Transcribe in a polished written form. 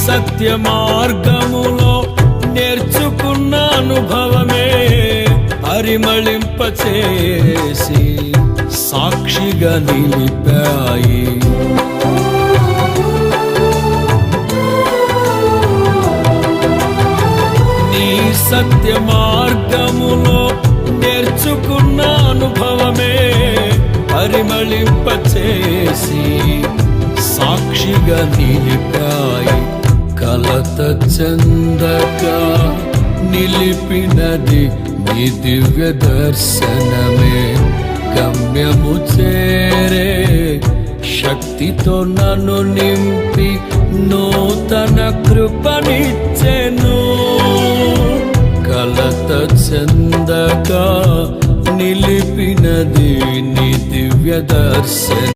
సత్య మార్గములో నేర్చుకున్న అనుభవమే పరిమళింపచేసి సాక్షిగా నిలిపాయి. నీ సత్య మార్గములో నేర్చుకున్న అనుభవమే పరిమళింపచేసి సాక్షిగా నిలిపాయి. కలత చెందక నిలిపినది నీ దివ్య దర్శనమే. గమ్యము చేరే శక్తితో నన్ను నింపి నూతన కృపనిచ్చెను. కలత చెందక నిలిపినది నీ దివ్య దర్శనం.